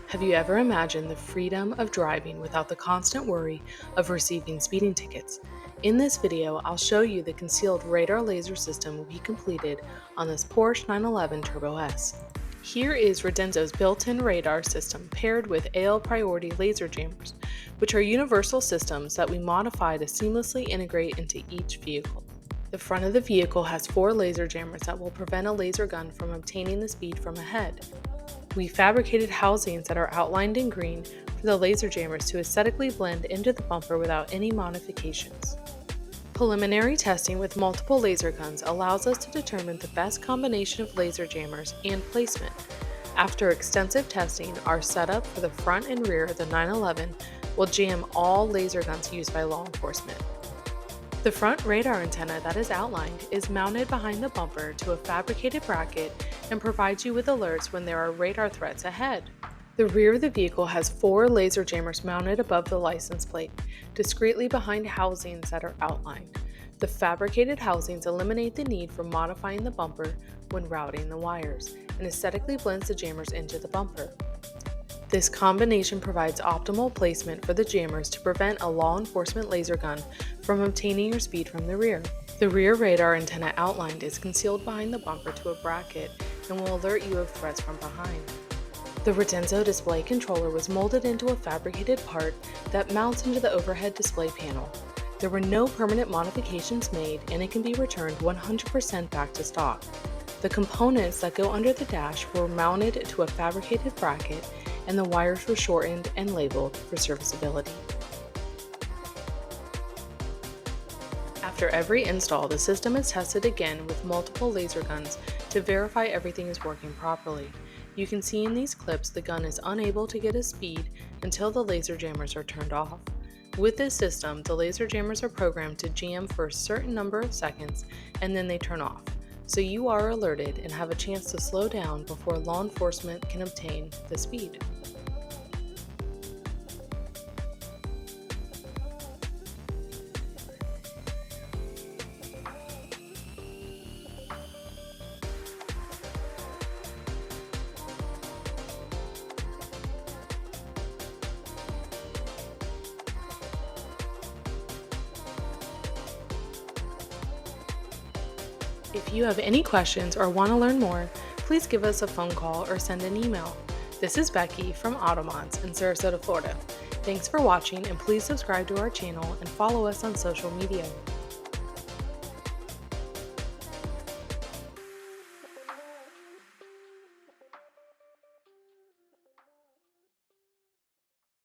Have you ever imagined the freedom of driving without the constant worry of receiving speeding tickets? In this video, I'll show you the concealed radar laser system we completed on this Porsche 911 Turbo S. Here is Redenzo's built-in radar system paired with AL priority laser jammers, which are universal systems that we modify to seamlessly integrate into each vehicle. The front of the vehicle has 4 laser jammers that will prevent a laser gun from obtaining the speed from ahead. We fabricated housings that are outlined in green for the laser jammers to aesthetically blend into the bumper without any modifications. Preliminary testing with multiple laser guns allows us to determine the best combination of laser jammers and placement. After extensive testing, our setup for the front and rear of the 911 will jam all laser guns used by law enforcement. The front radar antenna that is outlined is mounted behind the bumper to a fabricated bracket and provides you with alerts when there are radar threats ahead. The rear of the vehicle has 4 laser jammers mounted above the license plate, discreetly behind housings that are outlined. The fabricated housings eliminate the need for modifying the bumper when routing the wires, and aesthetically blends the jammers into the bumper. This combination provides optimal placement for the jammers to prevent a law enforcement laser gun from obtaining your speed from the rear. The rear radar antenna outlined is concealed behind the bumper to a bracket and will alert you of threats from behind. The Redenzo display controller was molded into a fabricated part that mounts into the overhead display panel. There were no permanent modifications made, and it can be returned 100% back to stock. The components that go under the dash were mounted to a fabricated bracket, and the wires were shortened and labeled for serviceability. After every install, the system is tested again with multiple laser guns to verify everything is working properly. You can see in these clips the gun is unable to get a speed until the laser jammers are turned off. With this system, the laser jammers are programmed to jam for a certain number of seconds and then they turn off, so you are alerted and have a chance to slow down before law enforcement can obtain the speed. If you have any questions or want to learn more, please give us a phone call or send an email. This is Becky from AutoMods in Sarasota, Florida. Thanks for watching, and please subscribe to our channel and follow us on social media.